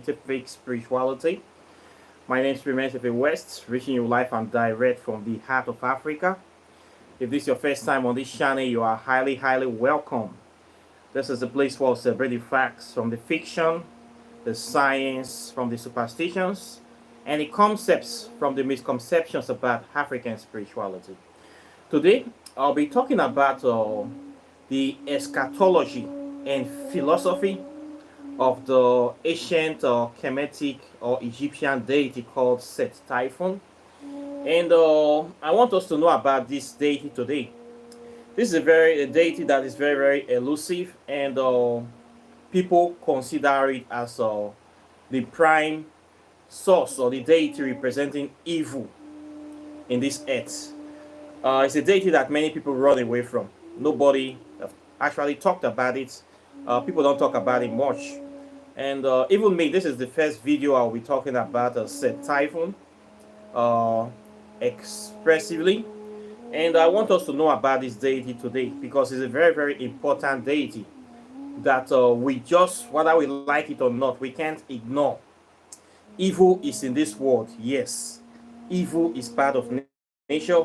scientific spirituality. My name is Primitive West, reaching you live and direct from the heart of Africa. If this is your first time on this channel, you are highly welcome. This is a place where we celebrate the facts from the fiction, the science from the superstitions, and the concepts from the misconceptions about African spirituality. Today, I'll be talking about the eschatology and philosophy of the ancient Kemetic or Egyptian deity called Seth Typhon. And I want us to know about this deity today. This is a deity that is very elusive, and people consider it as the prime source or the deity representing evil in this earth. It's a deity that many people run away from. Nobody actually talked about it. People don't talk about it much. And even me, this is the first video I'll be talking about Seth Typhon uh, expressively. And I want us to know about this deity today because it's a very important deity that we just, whether we like it or not, we can't ignore. Evil is in this world, yes. Evil is part of nature.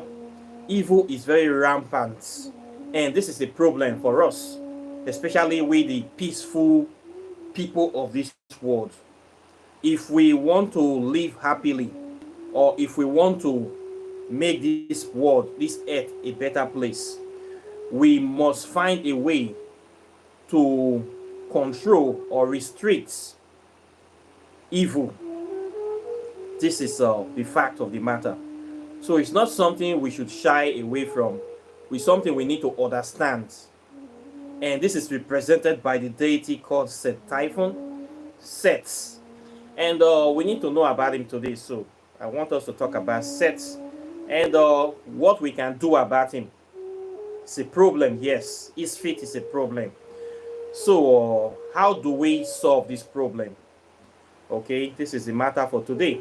Evil is very rampant. And this is a problem for us, especially with the peaceful people of this world. If we want to live happily, or if we want to make this world, this earth, a better place, we must find a way to control or restrict evil. This is the fact of the matter. So it's not something we should shy away from. It's something we need to understand. And this is represented by the deity called Seth Typhon, Seth. And we need to know about him today. So I want us to talk about Seth and what we can do about him. It's a problem, yes. His fate is a problem. So how do we solve this problem? Okay, this is the matter for today.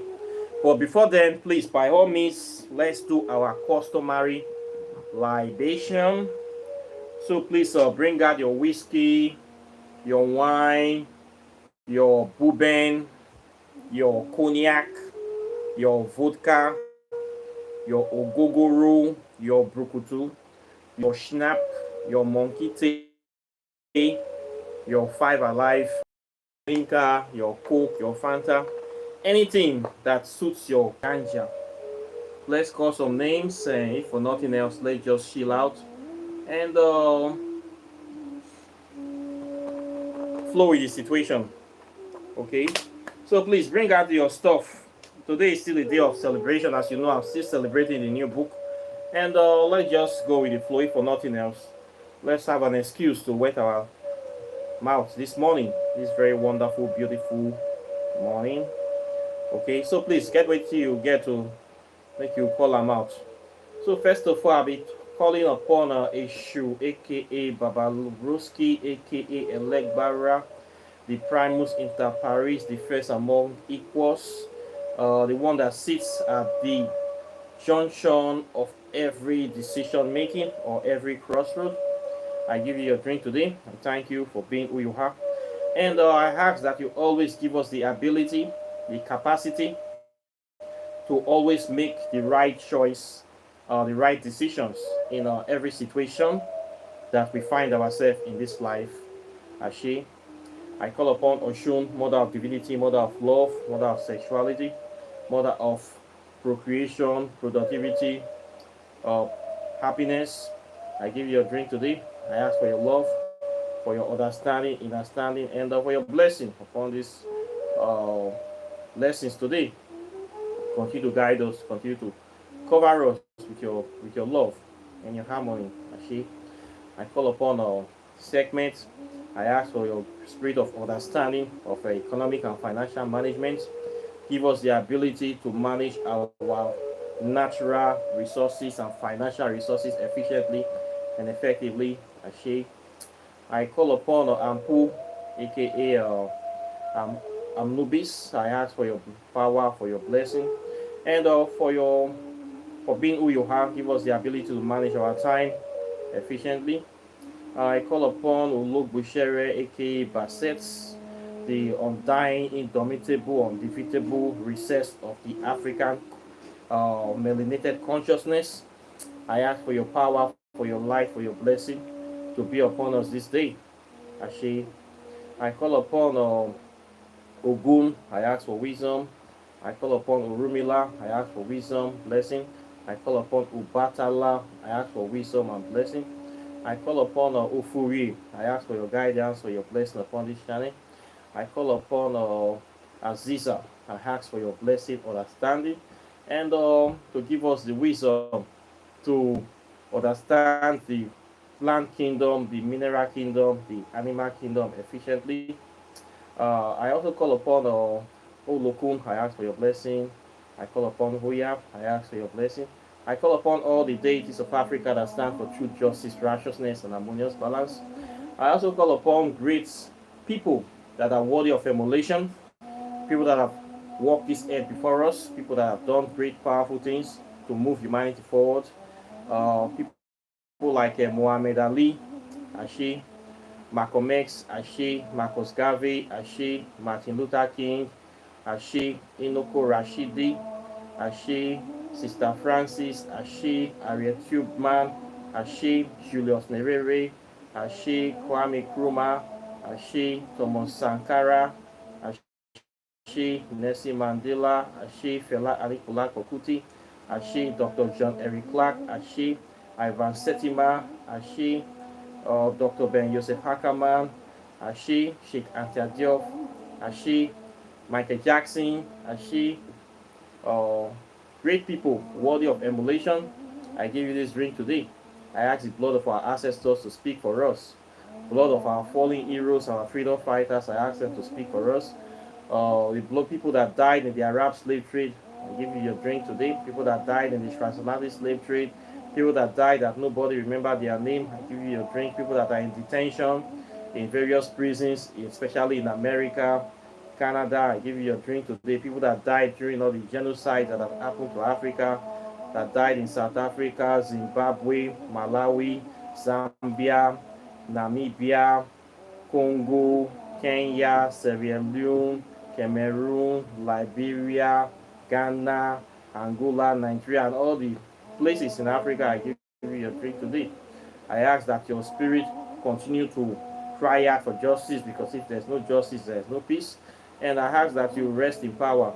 But before then, please, by all means, let's do our customary libation. So please bring out your whiskey, your wine, your bourbon, your cognac, your vodka, your ogogoro, your brukutu, your schnapp, your monkey tea, your Five Alive, drinker, your Coke, your Fanta, anything that suits your ganja. Let's call some names, and if for nothing else, let's just chill out and flow with the situation. Okay, so please bring out your stuff. Today is still a day of celebration. As you know, I'm still celebrating the new book, and let's just go with the flow. If for nothing else, let's have an excuse to wet our mouth this morning, this very wonderful, beautiful morning. Okay, so please get wait till you get to make you call them out. So first of all, I'll be calling upon Eshu, aka Babaluski, aka Elegbara, the Primus inter pares, the first among equals, the one that sits at the junction of every decision making or every crossroad. I give you your drink today and thank you for being who you are. And I ask that you always give us the ability, the capacity to always make the right choice, the right decisions in every situation that we find ourselves in this life. Ashe. I call upon Oshun, Mother of Divinity, Mother of Love, Mother of Sexuality, Mother of Procreation, Productivity, Happiness. I give you a drink today. I ask for your love, for your understanding, and for your blessing upon these lessons today. Continue to guide us, continue to cover us with your love and your harmony. Ashe. I call upon our segments. I ask for your spirit of understanding of economic and financial management. Give us the ability to manage our natural resources and financial resources efficiently and effectively. Ashe. I call upon Ampu, aka Amnubis. I ask for your power, for your blessing, and for being who you are. Give us the ability to manage our time efficiently. I call upon Ulog Bushere, aka Bassets. the undying, indomitable, undefeatable recess of the African melanated consciousness. I ask for your power, for your light, for your blessing to be upon us this day. Ashe. I call upon Ogun, I ask for wisdom. I call upon Urumila, I ask for wisdom, blessing. I call upon Ubatala, I ask for wisdom and blessing. I call upon Ufuri, I ask for your guidance, for your blessing upon this channel. I call upon Aziza, I ask for your blessing, understanding, and to give us the wisdom to understand the plant kingdom, the mineral kingdom, the animal kingdom efficiently. I also call upon Olokun, I ask for your blessing. I call upon Huyap, I ask for your blessing. I call upon all the deities of Africa that stand for truth, justice, righteousness, and harmonious balance. I also call upon great people that are worthy of emulation, people that have walked this earth before us, people that have done great, powerful things to move humanity forward. People like Muhammad Ali, Ashe, Malcolm X, Ashe, Marcus Garvey, Ashe, Martin Luther King, Ashe, Inoko Rashidi, Ashe, Sister Francis, Ashe, Harriet Tubman, Ashe, Julius Nyerere, Ashe, Kwame Nkrumah, Ashe, Thomas Sankara, Ashe, Nelson Mandela, Ashe, Fela Anikulapo Kuti, Ashe, Dr. John Eric Clark, Ashe, Ivan Setima, Ashe, Dr. Ben Joseph Hackerman, Ashe, Sheikh Anta Diop, Ashe, Michael Jackson, Ashe, uh, great people worthy of emulation. I give you this drink today. I ask the blood of our ancestors to speak for us. Blood of our fallen heroes, our freedom fighters, I ask them to speak for us. The blood people that died in the Arab slave trade, I give you your drink today. People that died in the transatlantic slave trade, people that died that nobody remember their name, I give you your drink. People that are in detention in various prisons, especially in America, Canada, I give you your drink today. People that died during all the genocides that have happened to Africa, that died in South Africa, Zimbabwe, Malawi, Zambia, Namibia, Congo, Kenya, Sierra Leone, Cameroon, Liberia, Ghana, Angola, Nigeria, and all the places in Africa. I give you your drink today. I ask that your spirit continue to cry out for justice, because if there's no justice, there's no peace. And I ask that you rest in power.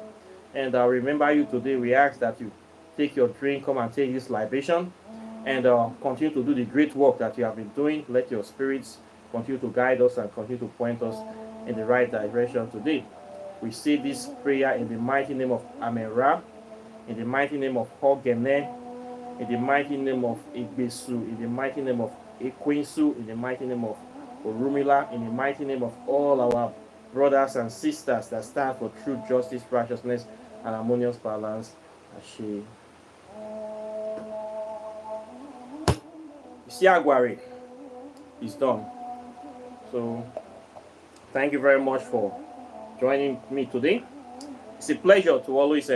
And I remember you today. We ask that you take your drink, come and take this libation, and continue to do the great work that you have been doing. Let your spirits continue to guide us and continue to point us in the right direction today. We say this prayer in the mighty name of Amen-Ra, in the mighty name of Hogene, in the mighty name of Igbesu, in the mighty name of Equinsu, in the mighty name of Orumila, in the mighty name of all our brothers and sisters that stand for truth, justice, righteousness, and harmonious balance. Ashe. You see, Agwari is done. So, thank you very much for joining me today. It's a pleasure to always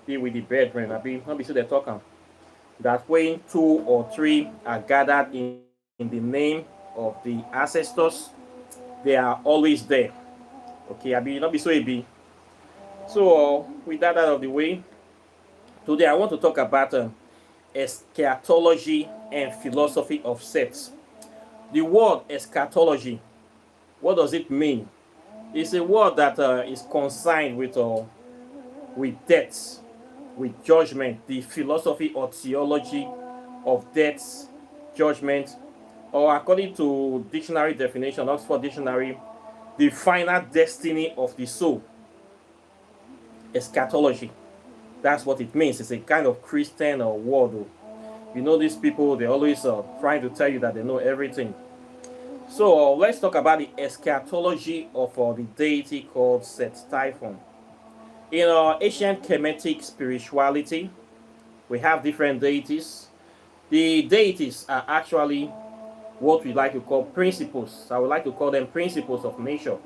be with the brethren. Not be so they talking. That when two or three are gathered in the name of the ancestors, they are always there. Okay, not be so be. So with that out of the way, today I want to talk about eschatology and philosophy of Seth. The word eschatology, what does it mean? It's a word that is concerned with death, with judgment, the philosophy or theology of death, judgment, or according to dictionary definition, Oxford Dictionary, the final destiny of the soul. Eschatology. That's what it means. It's a kind of Christian word. You know, these people, they're always trying to tell you that they know everything. So let's talk about the eschatology of the deity called Seth Typhon. In ancient Kemetic spirituality, we have different deities. The deities are actually what we like to call principles. I would like to call them principles of nature.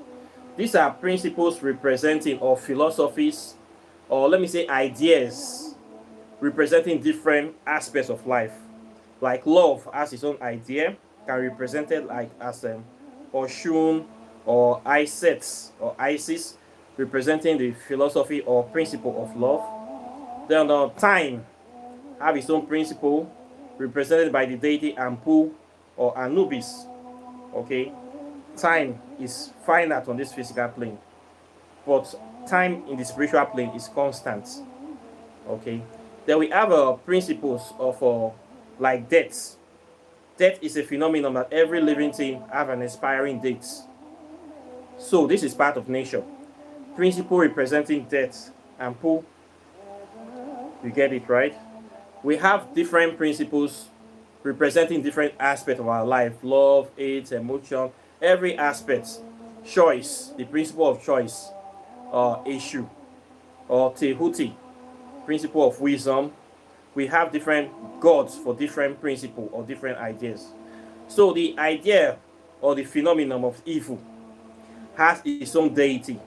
These are principles representing or philosophies, or let me say ideas, representing different aspects of life. Like love has its own idea, can be represented like as Oshun, or Isis, representing the philosophy or principle of love. Then time have its own principle, represented by the deity Ampu or Anubis. Okay, time is finite on this physical plane, but time in the spiritual plane is constant. Okay, then we have principles of like death. Death is a phenomenon that every living thing have an expiring date. So this is part of nature. Principle representing death and pull. You get it, right? We have different principles representing different aspects of our life: love, hate, emotion, every aspect. Choice, the principle of choice, issue, or tehuti, principle of wisdom. We have different gods for different principles or different ideas. So the idea or the phenomenon of evil has its own deity.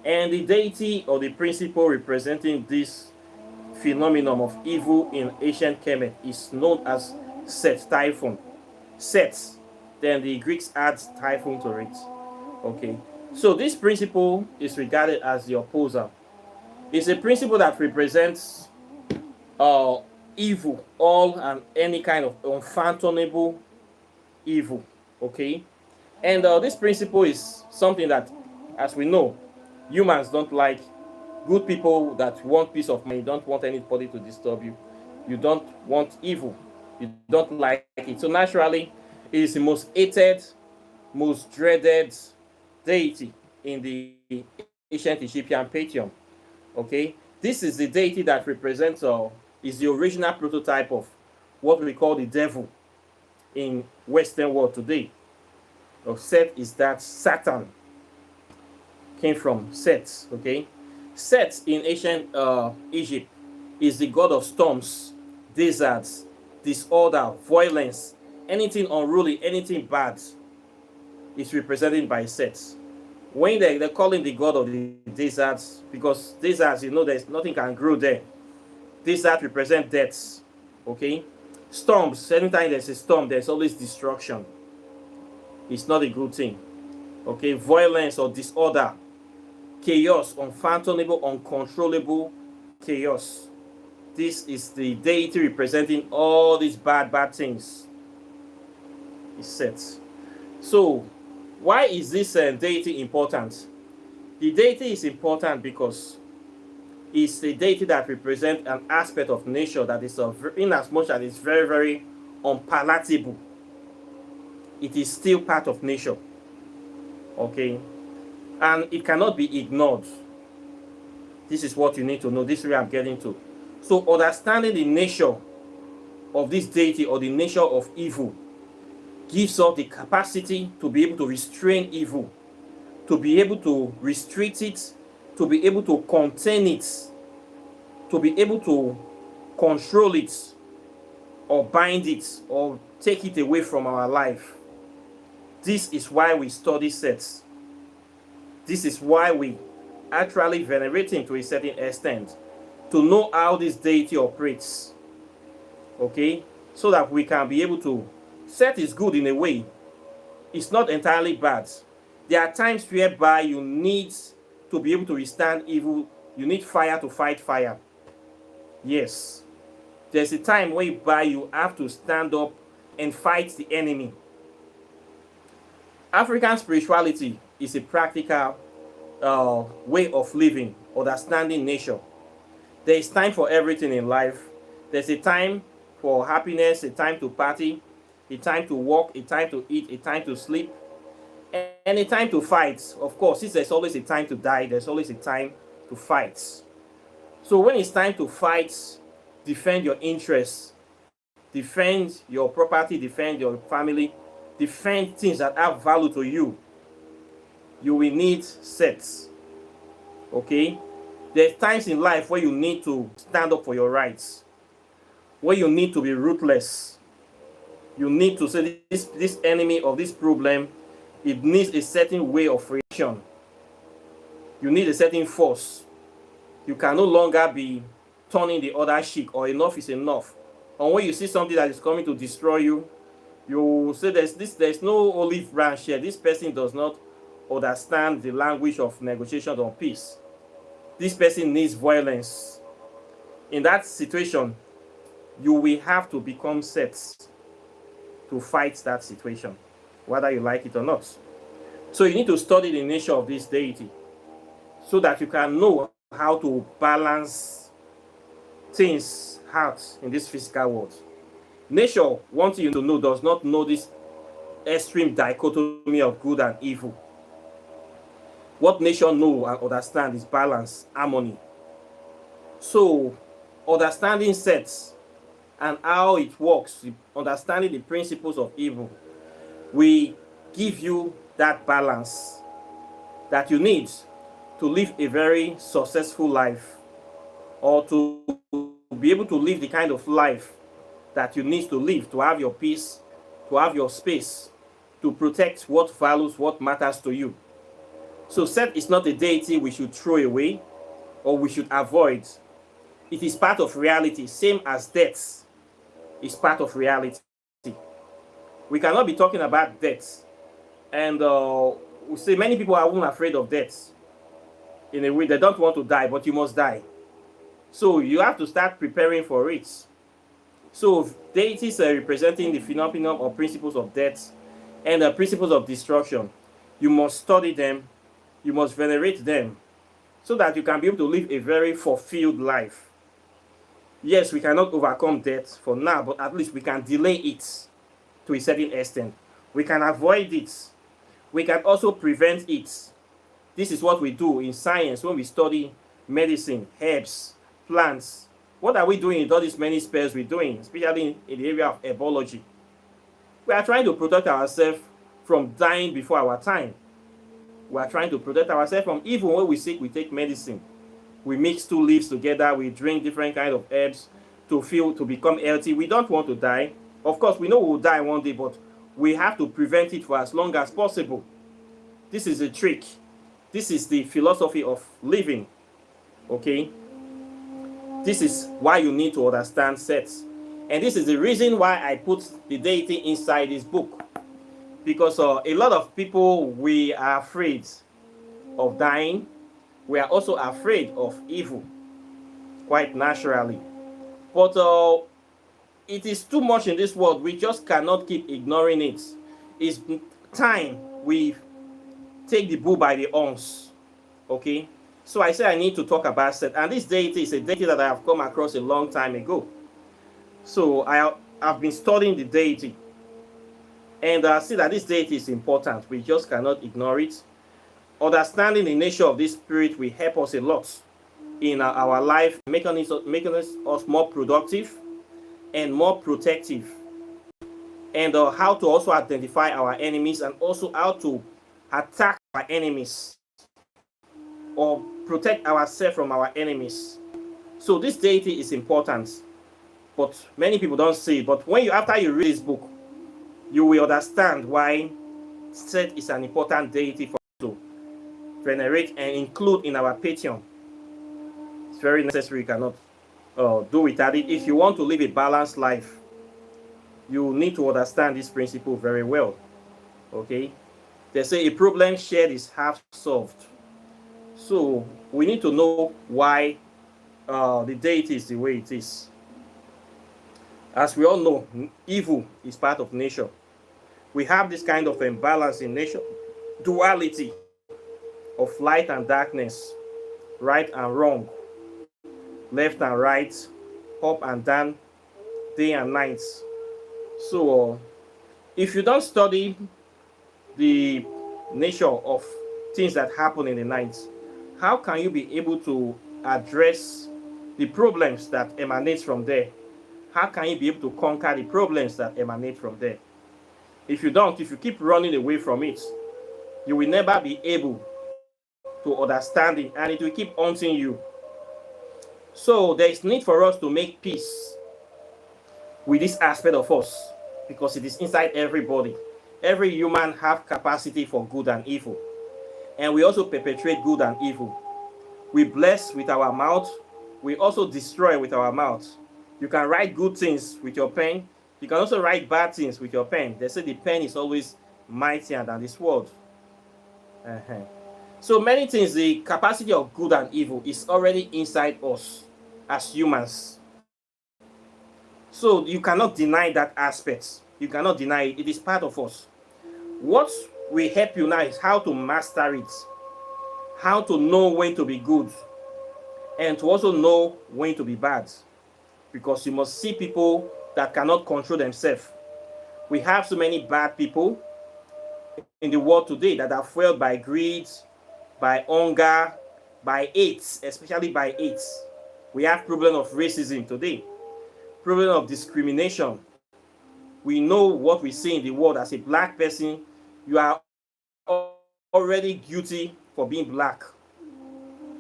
And the deity or the principle representing this phenomenon of evil in ancient Kemet is known as Seth Typhon. Seth, then the Greeks add Typhon to it. Okay, so this principle is regarded as the opposer. It's a principle that represents evil, all and any kind of unfathomable evil. Okay, and this principle is something that, as we know, humans don't like. Good people that want peace of mind, you don't want anybody to disturb you. You don't want evil. You don't like it. So naturally, it is the most hated, most dreaded deity in the ancient Egyptian pantheon. Okay, this is the deity that represents is the original prototype of what we call the devil in Western world today. Seth is that Satan came from Seth. Okay, Seth in ancient Egypt is the god of storms, deserts, disorder, violence, anything unruly, anything bad is represented by Seth. When they call him the god of the deserts, because deserts, there's nothing can grow there. Desert represent deaths. Okay, storms, anytime there's a storm, there's always destruction. It's not a good thing. Okay, violence or disorder, chaos, unfathomable, uncontrollable chaos. This is the deity representing all these bad things. It's set. So, why is this deity important? The deity is important because it's a deity that represents an aspect of nature that is in as much as it's very, very unpalatable, it is still part of nature. Okay, and it cannot be ignored. This is what you need to know. This is where I'm getting to. So understanding the nature of this deity or the nature of evil gives us the capacity to be able to restrain evil, to be able to restrict it, to be able to contain it, to be able to control it, or bind it, or take it away from our life. This is why we study Seth. This is why we actually venerate him to a certain extent, to know how this deity operates. Okay, so that we can be able to. Seth is good in a way. It's not entirely bad. There are times whereby you need to be able to withstand evil. You need fire to fight fire. Yes. There's a time whereby you have to stand up and fight the enemy. African spirituality is a practical way of living, understanding nature. There is time for everything in life. There's a time for happiness, a time to party, a time to walk, a time to eat, a time to sleep, and a time to fight. Of course, since there's always a time to die, there's always a time to fight. So when it's time to fight, defend your interests, defend your property, defend your family, defend things that have value to you, you will need Seths. Okay? There's times in life where you need to stand up for your rights, where you need to be ruthless. You need to say this enemy of this problem, it needs a certain way of reaction. You need a certain force. You can no longer be turning the other cheek, or enough is enough. And when you see something that is coming to destroy you, you say there's no olive branch here. This person does not understand the language of negotiation or peace. This person needs violence. In that situation, you will have to become Seth to fight that situation, whether you like it or not. So you need to study the nature of this deity so that you can know how to balance things out in this physical world. Nature, one thing you need to know, does not know this extreme dichotomy of good and evil. What nature know and understand is balance, harmony. So understanding sets and how it works, understanding the principles of evil, we give you that balance that you need to live a very successful life, or to be able to live the kind of life that you need to live, to have your peace, to have your space, to protect what values, what matters to you. So Seth is not a deity we should throw away or we should avoid. It is part of reality, same as death is part of reality. We cannot be talking about death. And we say many people are even afraid of death. In a way, they don't want to die, but you must die. So you have to start preparing for it. So deities are representing the phenomenon or principles of death and the principles of destruction. You must study them, you must venerate them, so that you can be able to live a very fulfilled life. Yes, we cannot overcome death for now, but at least we can delay it to a certain extent. We can avoid it. We can also prevent it. This is what we do in science when we study medicine, herbs, plants. What are we doing in all these many spells we're doing, especially in the area of herbology? We are trying to protect ourselves from dying before our time. We are trying to protect ourselves from, even when we sick, we take medicine. We mix two leaves together, we drink different kind of herbs to become healthy. We don't want to die. Of course, we know we'll die one day, but we have to prevent it for as long as possible. This is a trick. This is the philosophy of living. Okay? This is why you need to understand sets. And this is the reason why I put the deity inside this book. Because a lot of people, we are afraid of dying. We are also afraid of evil, quite naturally. But it is too much in this world. We just cannot keep ignoring it. It's time we take the bull by the horns. Okay? So I said I need to talk about Seth. And this deity is a deity that I have come across a long time ago. So I've been studying the deity. And I see that this deity is important. We just cannot ignore it. Understanding the nature of this spirit will help us a lot in our life, making us more productive and more protective. And how to also identify our enemies, and also how to attack our enemies or protect ourselves from our enemies. So this deity is important, but many people don't see it. But after you read this book, you will understand why Seth is an important deity for us to venerate and include in our pantheon. It's very necessary. You cannot do without it. If you want to live a balanced life, you need to understand this principle very well. Okay? They say a problem shared is half solved. So we need to know why the deity is the way it is. As we all know, evil is part of nature. We have this kind of imbalance in nature, duality of light and darkness, right and wrong, left and right, up and down, day and night. So if you don't study the nature of things that happen in the night, how can you be able to address the problems that emanate from there? How can you be able to conquer the problems that emanate from there? If you keep running away from it, you will never be able to understand it, and it will keep haunting you. So there is need for us to make peace with this aspect of us, because it is inside everybody. Every human have capacity for good and evil, and we also perpetrate good and evil. We bless with our mouth, we also destroy with our mouth. You can write good things with your pen, you can also write bad things with your pen. They say the pen is always mightier than the sword. Uh-huh. So many things, the capacity of good and evil is already inside us as humans. So you cannot deny that aspect. You cannot deny it. It is part of us. What will help you now is how to master it, how to know when to be good, and to also know when to be bad. Because you must see people that cannot control themselves. We have so many bad people in the world today that are fueled by greed, by hunger, by hate, especially by hate. We have problem of racism today, problem of discrimination. We know what we see in the world. As a black person, you are already guilty for being black,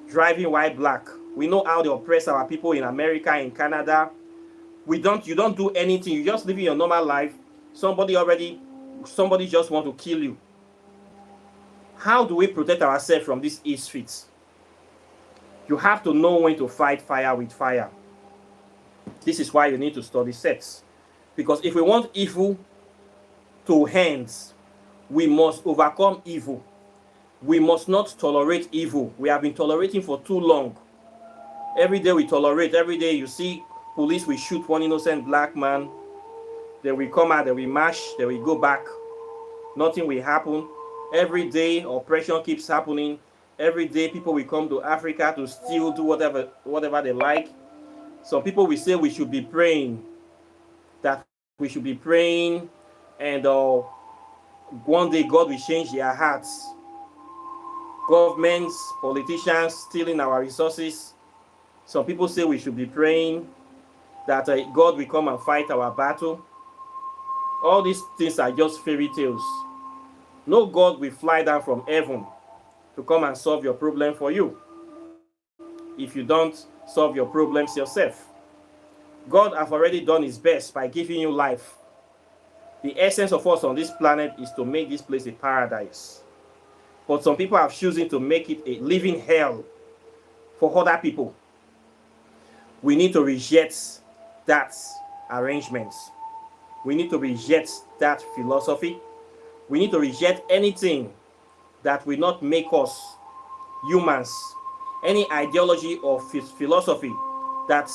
driving white black. We know how they oppress our people in America, in Canada. You don't do anything. You just live your normal life. Somebody just want to kill you. How do we protect ourselves from these ill streets? You have to know when to fight fire with fire. This is why you need to study sex. Because if we want evil to end, we must overcome evil. We must not tolerate evil. We have been tolerating for too long. Every day we tolerate. Every day you see police will shoot one innocent black man. They will come out, they will march, they will go back. Nothing will happen. Every day oppression keeps happening. Every day people will come to Africa to steal, do whatever they like. Some people will say we should be praying. That we should be praying, and one day God will change their hearts. Governments, politicians stealing our resources. Some people say we should be praying that God will come and fight our battle. All these things are just fairy tales. No God will fly down from heaven to come and solve your problem for you if you don't solve your problems yourself. God has already done his best by giving you life. The essence of us on this planet is to make this place a paradise. But some people are choosing to make it a living hell for other people. We need to reject that arrangement. We need to reject that philosophy. We need to reject anything that will not make us humans. Any ideology or philosophy that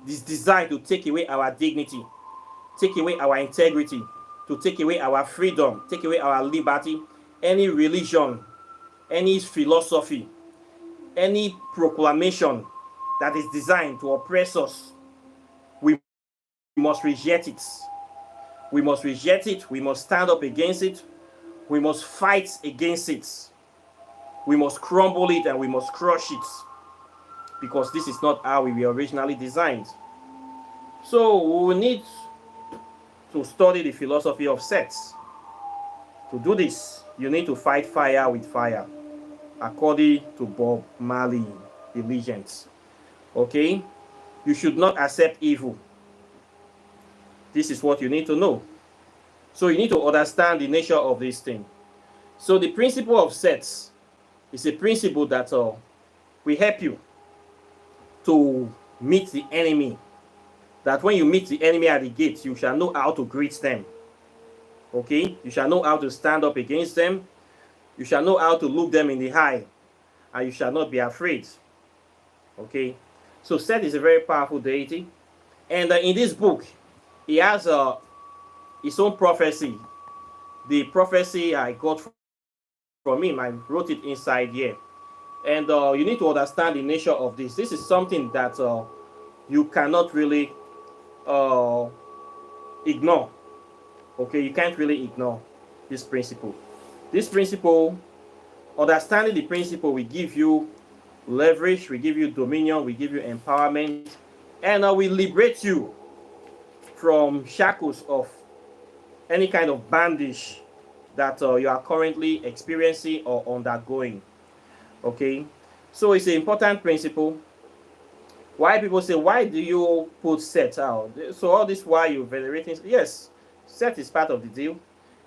is designed to take away our dignity, take away our integrity, to take away our freedom, take away our liberty. Any religion, any philosophy, any proclamation that is designed to oppress us, we must reject it. We must reject it. We must stand up against it. We must fight against it. We must crumble it and we must crush it, because this is not how we were originally designed. So we need to study the philosophy of sex. To do this, you need to fight fire with fire, according to Bob Marley, the legends. Okay? You should not accept evil. This is what you need to know. So you need to understand the nature of this thing. So the principle of sex is a principle that will help you to meet the enemy. That when you meet the enemy at the gate, you shall know how to greet them. Okay? You shall know how to stand up against them. You shall know how to look them in the eye. And you shall not be afraid. Okay? So Seth is a very powerful deity. And in this book, he has his own prophecy. The prophecy I got from him, I wrote it inside here. And you need to understand the nature of this. This is something that you cannot really ignore. Okay, you can't really ignore this principle. This principle, understanding the principle, will give you leverage, will give you dominion, will give you empowerment, and will liberate you from shackles of any kind of bondage that you are currently experiencing or undergoing. Okay, so it's an important principle. Why people say, why do you put Seth out? So all this why you venerating? Yes, Seth is part of the deal.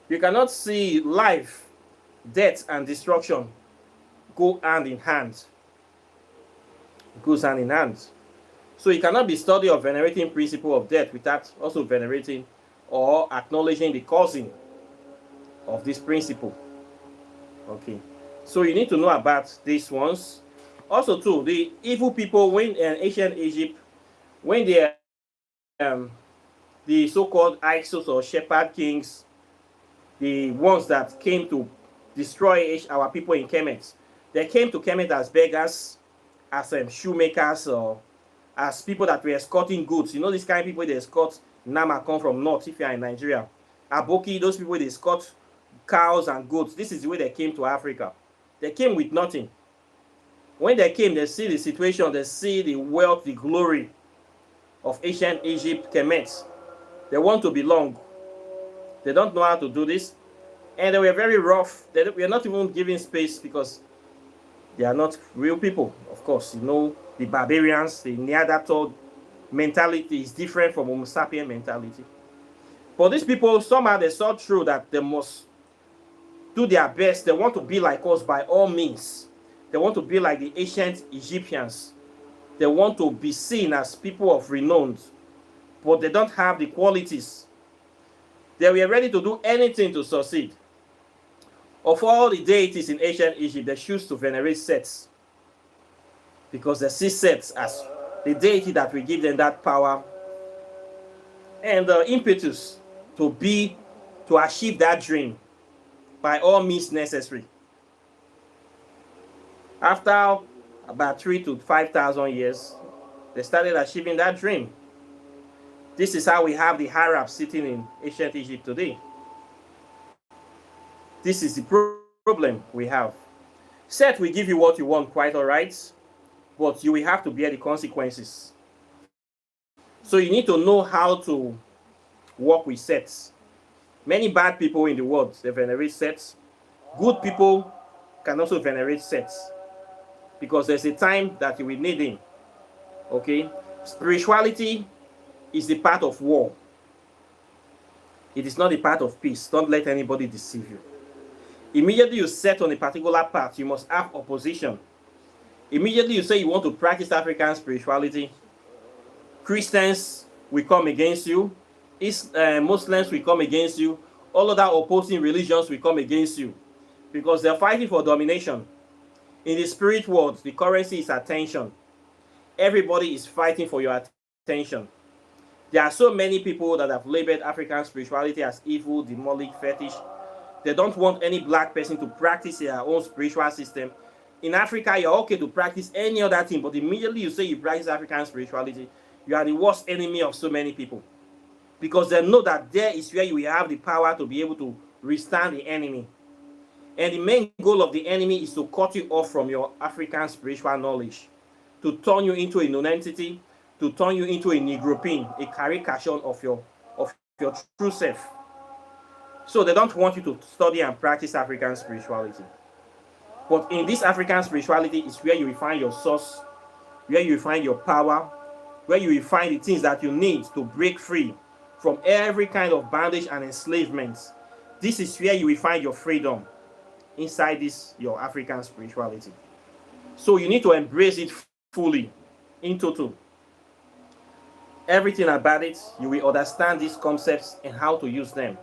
You cannot see life, death, and destruction go hand in hand. It goes hand in hand. So it cannot be study of venerating principle of death without also venerating or acknowledging the causing of this principle. Okay. So you need to know about these ones. Also, too, the evil people when in ancient Egypt, when the so-called Ixos or shepherd kings, the ones that came to destroy our people in Kemet, they came to Kemet as beggars, as shoemakers, or as people that were escorting goods. You know, this kind of people they escort Nama come from north if you are in Nigeria. Aboki, those people they escort cows and goats. This is the way they came to Africa. They came with nothing. When they came, they see the situation, they see the wealth, the glory of ancient Egypt, Kemet. They want to belong. They don't know how to do this. And they were very rough. They were not even giving space because they are not real people. Of course, you know, the barbarians, the Neanderthal mentality is different from Homo sapien mentality. But these people, somehow they saw through that they must do their best. They want to be like us by all means. They want to be like the ancient Egyptians. They want to be seen as people of renown, but they don't have the qualities. They were ready to do anything to succeed. Of all the deities in ancient Egypt, they choose to venerate Seth because they see Seth as the deity that will give them that power and the impetus to achieve that dream by all means necessary. After about 3,000 to 5,000 years, they started achieving that dream. This is how we have the Arabs sitting in ancient Egypt today. This is the problem we have. Seth will give you what you want, quite all right, but you will have to bear the consequences. So you need to know how to work with Seths. Many bad people in the world, they venerate Seths. Good people can also venerate Seths because there's a time that you will need him. Okay? Spirituality is the part of war. It is not the part of peace. Don't let anybody deceive you. Immediately you set on a particular path, you must have opposition. Immediately you say you want to practice African spirituality, Christians will come against you, Muslims will come against you, all other opposing religions will come against you because they're fighting for domination. In the spirit world, the currency is attention. Everybody is fighting for your attention. There are so many people that have labeled African spirituality as evil, demonic, fetish. They don't want any black person to practice their own spiritual system. In Africa, you're okay to practice any other thing, but immediately you say you practice African spirituality, you are the worst enemy of so many people. Because they know that there is where you will have the power to be able to withstand the enemy. And the main goal of the enemy is to cut you off from your African spiritual knowledge, to turn you into a non-entity, to turn you into a negropine, a caricature of your true self. So they don't want you to study and practice African spirituality. But in this African spirituality is where you will find your source, where you will find your power, where you will find the things that you need to break free from every kind of bondage and enslavement. This is where you will find your freedom inside this, your African spirituality. So you need to embrace it fully, in total. Everything about it, you will understand these concepts and how to use them.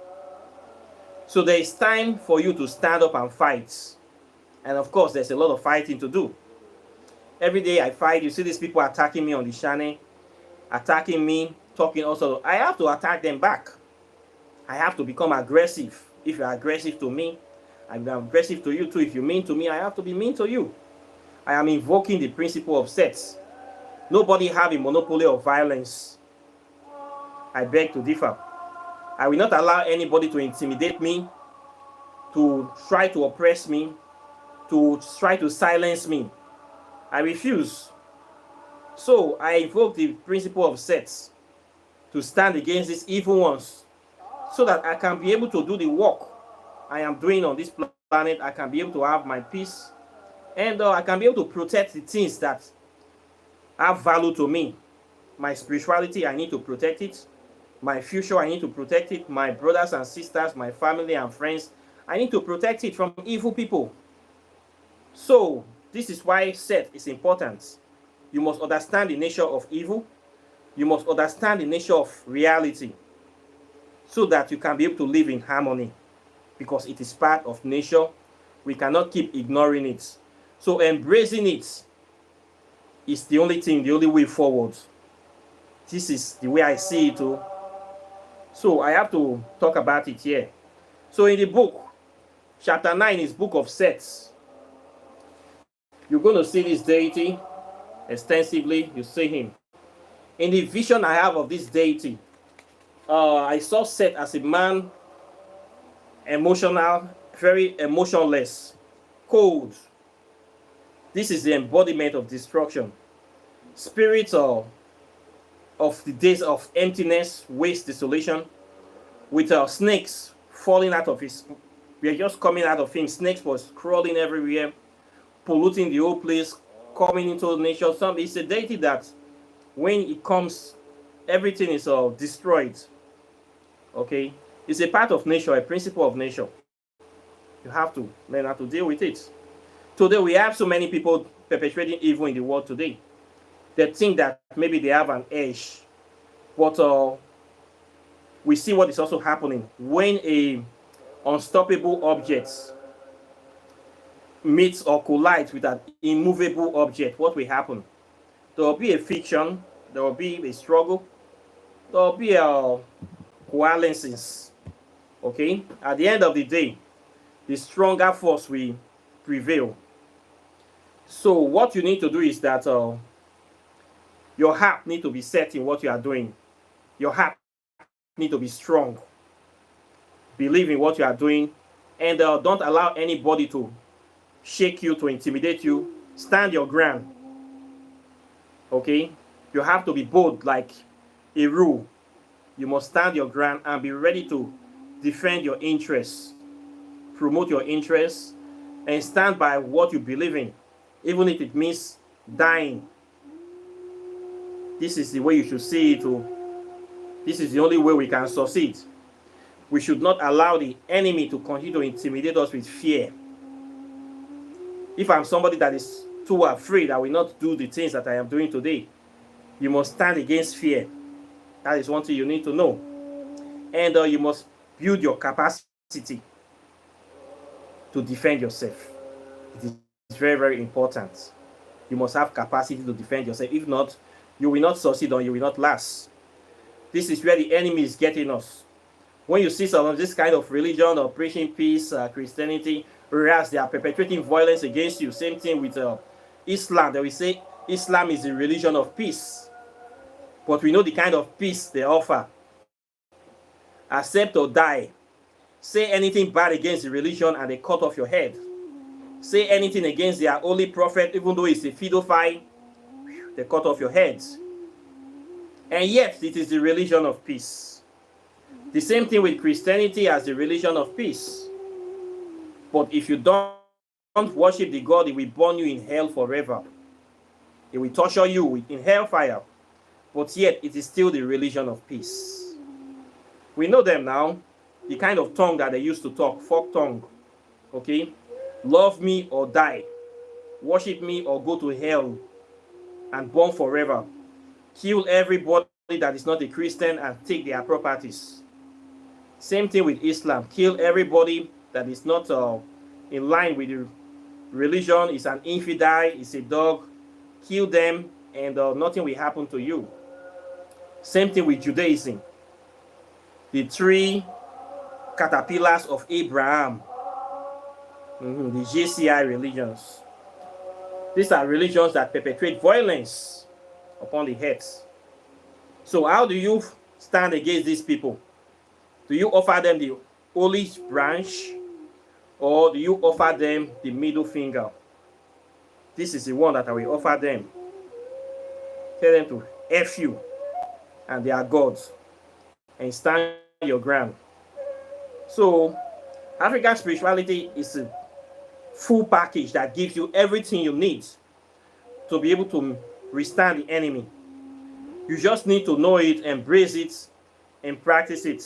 So there is time for you to stand up and fight. And of course, there's a lot of fighting to do. Every day I fight, you see these people attacking me on the channel, attacking me, talking also. I have to attack them back. I have to become aggressive. If you're aggressive to me, I'm aggressive to you too. If you're mean to me, I have to be mean to you. I am invoking the principle of Seth. Nobody have a monopoly of violence. I beg to differ. I will not allow anybody to intimidate me, to try to oppress me, to try to silence me. I refuse. So I invoke the principle of Seth to stand against these evil ones so that I can be able to do the work I am doing on this planet. I can be able to have my peace and I can be able to protect the things that have value to me. My spirituality, I need to protect it. My future, I need to protect it. My brothers and sisters, my family and friends, I need to protect it from evil people. So this is why Seth is important. You must understand the nature of evil. You must understand the nature of reality so that you can be able to live in harmony, because it is part of nature We cannot keep ignoring it. So embracing it is the only thing, the only way forward. This is the way I see it too. So I have to talk about it here. So in the book, chapter 9 is book of Seth. You're going to see this deity extensively. You see him. In the vision I have of this deity, I saw Seth as a man, emotional, very emotionless, cold. This is the embodiment of destruction. Spirit of the days of emptiness, waste, desolation, with snakes falling out of his. We are just coming out of him. Snakes was crawling everywhere, polluting the whole place, coming into nature. It's a deity that when it comes, everything is destroyed. Okay, it's a part of nature, a principle of nature. You have to learn how to deal with it. Today we have so many people perpetrating evil in the world today. They think that maybe they have an edge, but we see what is also happening when a unstoppable object meets or collides with an immovable object. What will happen? There will be a friction, there will be a struggle, there will be a coalescence. Okay, at the end of the day, the stronger force will prevail. So what you need to do is that your heart need to be set in what you are doing. Your heart need to be strong. Believe in what you are doing, and don't allow anybody to shake you, to intimidate you. Stand your ground. Okay, you have to be bold like a rule. You must stand your ground and be ready to defend your interests, promote your interests, and stand by what you believe in, even if it means dying. This is the way you should see it. This is the only way we can succeed. We should not allow the enemy to continue to intimidate us with fear. If I'm somebody that is too afraid, I will not do the things that I am doing today. You must stand against fear. That is one thing you need to know. And you must build your capacity to defend yourself. It is very, very important. You must have capacity to defend yourself. If not, you will not succeed or you will not last. This is where the enemy is getting us. When you see some of this kind of religion or preaching peace, Christianity, whereas they are perpetrating violence against you. Same thing with Islam. They will say Islam is the religion of peace. But we know the kind of peace they offer. Accept or die. Say anything bad against the religion and they cut off your head. Say anything against their holy prophet, even though it's a pedophile, they cut off your heads. And yet, it is the religion of peace. The same thing with Christianity as the religion of peace. But if you don't worship the God, it will burn you in hell forever. It will torture you in hellfire. But yet, it is still the religion of peace. We know them now. The kind of tongue that they used to talk, folk tongue. Okay? Love me or die. Worship me or go to hell and burn forever. Kill everybody that is not a Christian and take their properties. Same thing with Islam. Kill everybody that is not in line with the religion, is an infidel, is a dog. Kill them and nothing will happen to you. Same thing with Judaism. The three caterpillars of Abraham. The JCI religions. These are religions that perpetrate violence upon the heads. So how do you stand against these people? Do you offer them the olive branch or do you offer them the middle finger? This is the one that I will offer them. Tell them to F you and they are gods and stand your ground. So African spirituality is a full package that gives you everything you need to be able to withstand the enemy. You just need to know it, embrace it, and practice it.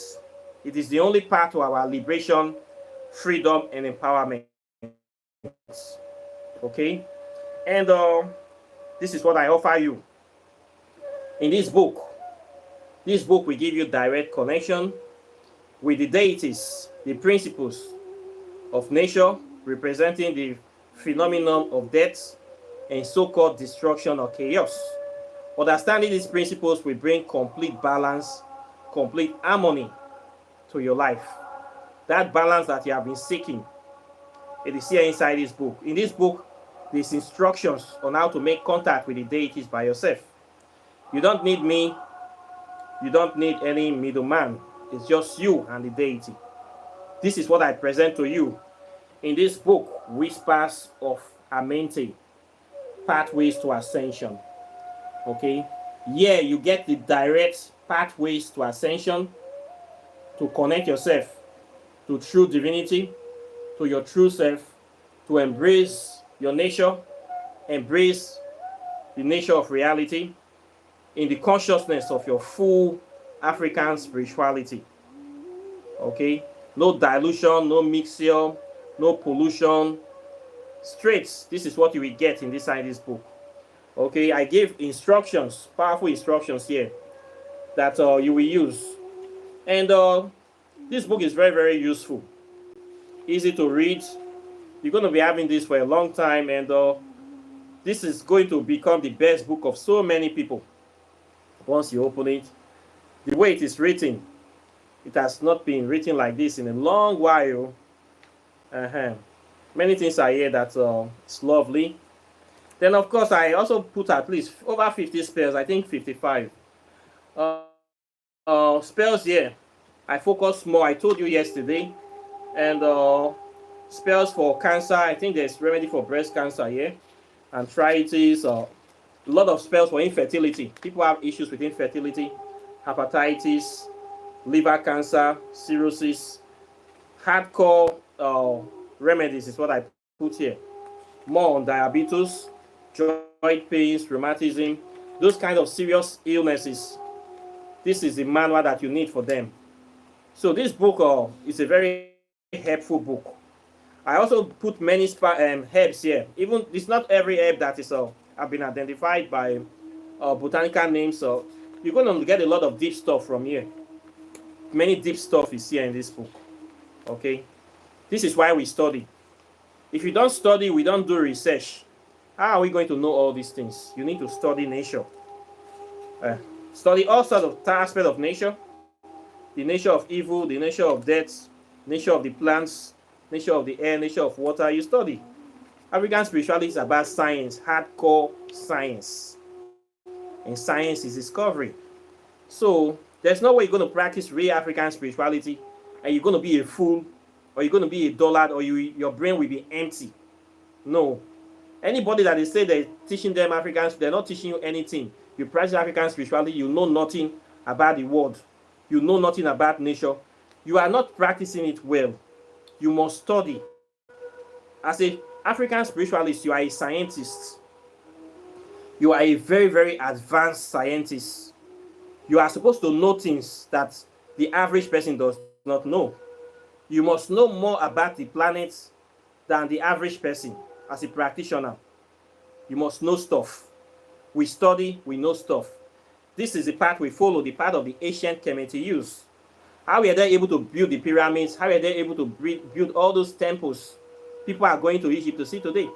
It is the only path to our liberation, freedom, and empowerment. Okay? And this is what I offer you. In this book will give you direct connection with the deities, the principles of nature, representing the phenomenon of death and so-called destruction or chaos. Understanding these principles will bring complete balance, complete harmony to your life. That balance that you have been seeking, it is here inside this book. In this book, there's instructions on how to make contact with the deities by yourself. You don't need me. You don't need any middleman. It's just you and the deity. This is what I present to you in this book, Whispers of Amenti, Pathways to Ascension. Okay? Here you get the direct pathways to ascension, to connect yourself to true divinity, to your true self, to embrace your nature, embrace the nature of reality in the consciousness of your full African spirituality. Okay? No dilution, no mixture, no pollution. Straight, this is what you will get inside this book. Okay, I gave instructions, powerful instructions here that you will use. And this book is very, very useful. Easy to read. You're going to be having this for a long time, and this is going to become the best book of so many people once you open it. The way it is written, it has not been written like this in a long while. Many things are here that it's lovely. Then, of course, I also put at least over 50 spells, I think 55. Spells here, I focus more, I told you yesterday. And spells for cancer, I think there's remedy for breast cancer here. Arthritis, a lot of spells for infertility. People have issues with infertility, hepatitis, liver cancer, cirrhosis. Hardcore remedies is what I put here. More on diabetes, joint pains, rheumatism, those kind of serious illnesses. This is the manual that you need for them. So this book is a very helpful book. I also put many herbs here. Even it's not every herb that is have been identified by botanical names. So you're going to get a lot of deep stuff from here. Many deep stuff is here in this book. Okay, this is why we study. If you don't study, we don't do research. How are we going to know all these things? You need to study nature. Study all sorts of aspects of nature. The nature of evil, the nature of death, nature of the plants, nature of the air, nature of water. You study. African spirituality is about science, hardcore science. And science is discovery. So there's no way you're going to practice real African spirituality and you're going to be a fool, or you're going to be a dullard, or your brain will be empty. No. Anybody that is saying they're teaching them Africans, they're not teaching you anything. You practice African spirituality, you know nothing about the world. You know nothing about nature. You are not practicing it well. You must study. As an African spiritualist, you are a scientist. You are a very, very advanced scientist. You are supposed to know things that the average person does not know. You must know more about the planets than the average person as a practitioner. You must know stuff. We study, we know stuff. This is the path we follow, the path of the ancient Kemetic use. How were they able to build the pyramids? How were they able to build all those temples people are going to Egypt to see today?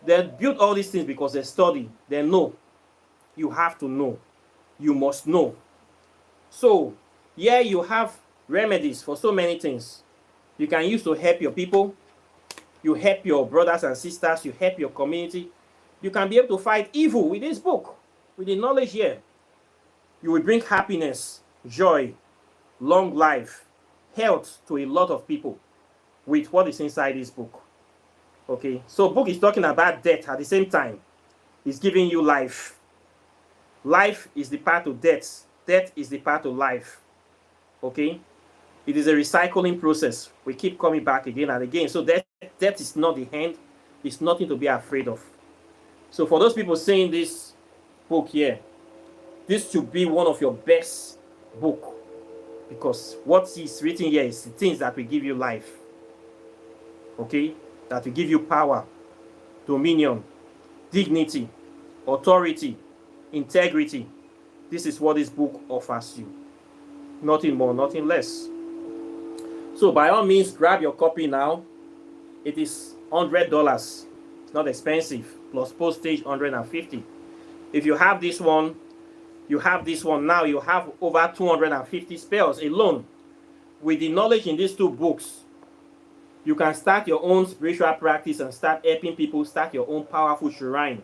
They built all these things because they study. They know. You have to know. You must know. So, here you have remedies for so many things. You can use to help your people. You help your brothers and sisters. You help your community. You can be able to fight evil with this book. With the knowledge here. You will bring happiness, joy, long life, health to a lot of people with what is inside this book. Okay, so book is talking about death at the same time. It's giving you life. Life is the path to death. Death is the path to life. Okay, it is a recycling process. We keep coming back again and again. So death is not the end. It's nothing to be afraid of. So for those people saying this book here, this should be one of your best book, because what is written here is the things that will give you life. Okay, that will give you power, dominion, dignity, authority, integrity. This is what this book offers you. Nothing more, nothing less. So by all means, grab your copy now. It is $100. It's not expensive. Plus postage, $150. If you have this one, you have this one now. You have over 250 spells alone. With the knowledge in these two books, you can start your own spiritual practice and start helping people start your own powerful shrine.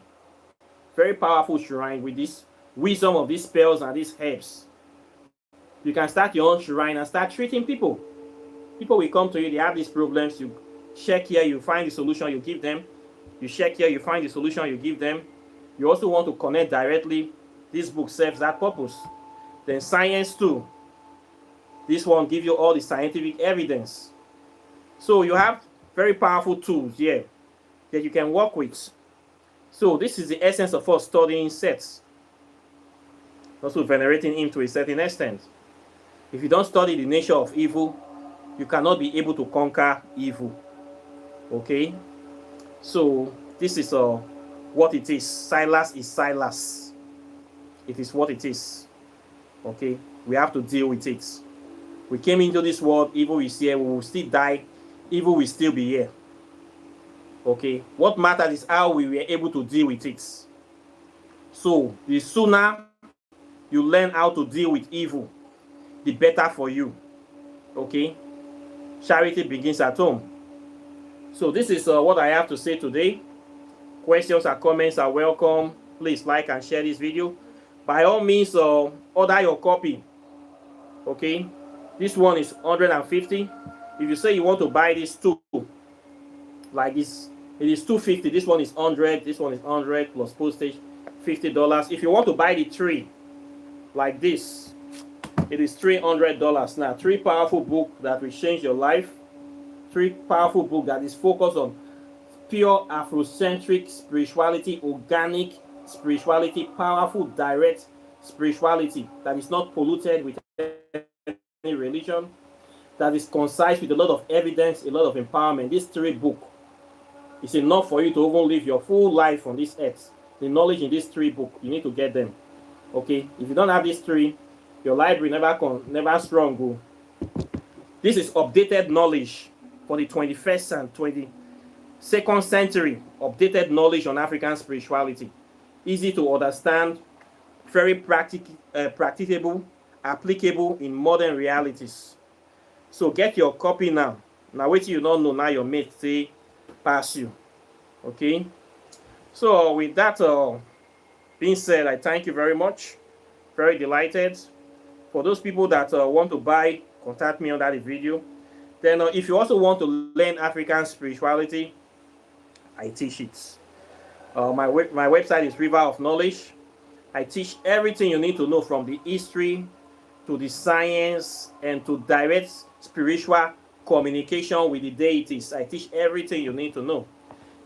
Very powerful shrine with this wisdom of these spells and these herbs. You can start your own shrine and start treating people. People will come to you, they have these problems. You check here, you find the solution, you give them. You check here, you find the solution, you give them. You also want to connect directly. This book serves that purpose. Then science too. This one gives you all the scientific evidence. So you have very powerful tools here that you can work with. So this is the essence of us studying Seth. Also venerating him to a certain extent. If you don't study the nature of evil, you cannot be able to conquer evil. Okay? So this is what it is. Silas is Silas. It is what it is. Okay? We have to deal with it. We came into this world, evil is here, we will still die, evil will still be here. Okay? What matters is how we were able to deal with it. So the sooner you learn how to deal with evil, the better for you. Okay? Charity begins at home. So this is what I have to say today. Questions or comments are welcome. Please like and share this video. By all means, order your copy. Okay? This one is $150. If you say you want to buy this two, like this, it is $250. This one is $100. This one is $100 plus postage, $50. If you want to buy the three, like this, it is $300. Now, three powerful books that will change your life. Three powerful books that is focused on pure Afrocentric spirituality, organic spirituality, powerful, direct spirituality that is not polluted with any religion, that is concise with a lot of evidence, a lot of empowerment. This three books is enough for you to even live your full life on this earth. The knowledge in these three books, you need to get them. Okay? If you don't have these three, your library never strong. This is updated knowledge for the 21st and 22nd century. Updated knowledge on African spirituality. Easy to understand, very practicable, applicable in modern realities. So get your copy now. Now wait till you don't know, now your mate say pass you. Okay? So with that being said, I thank you very much. Very delighted. For those people that want to buy, contact me under the video. Then if you also want to learn African spirituality, I teach it. My website is River of Knowledge. I teach everything you need to know, from the history to the science and to direct spiritual communication with the deities. I teach everything you need to know.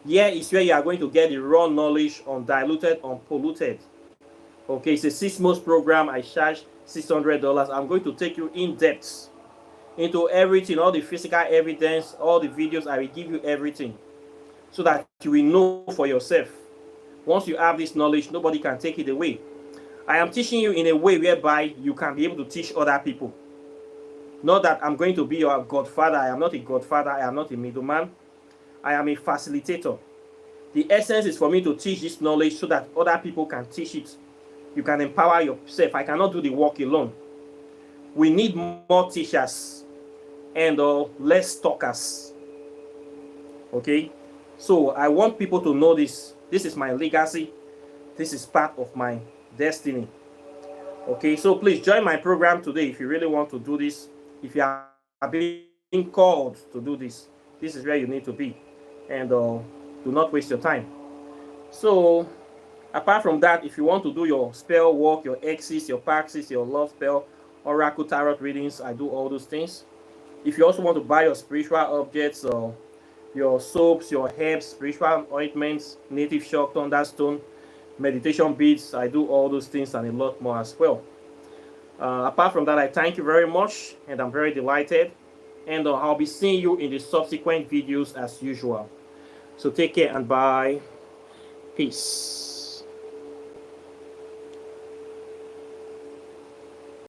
Here is where you are going to get the raw knowledge, undiluted, unpolluted. Okay, it's a 6-month program. I charge $600. I'm going to take you in depth into everything, all the physical evidence, all the videos. I will give you everything so that you will know for yourself. Once you have this knowledge, nobody can take it away. I am teaching you in a way whereby you can be able to teach other people. Not that I'm going to be your godfather. I am not a godfather. I am not a middleman. I am a facilitator. The essence is for me to teach this knowledge so that other people can teach it. You can empower yourself. I cannot do the work alone. We need more teachers and less talkers. Okay? So I want people to know this. This is my legacy. This is part of my destiny. Okay? So please join my program today if you really want to do this. If you are being called to do this, this is where you need to be. And do not waste your time. So apart from that, if you want to do your spell work, your X's, your Paxes, your love spell, oracle tarot readings, I do all those things. If you also want to buy your spiritual objects, your soaps, your herbs, spiritual ointments, native shock, thunderstone, meditation beads, I do all those things and a lot more as well. Apart from that, I thank you very much and I'm very delighted. And I'll be seeing you in the subsequent videos as usual. So take care and bye. Peace.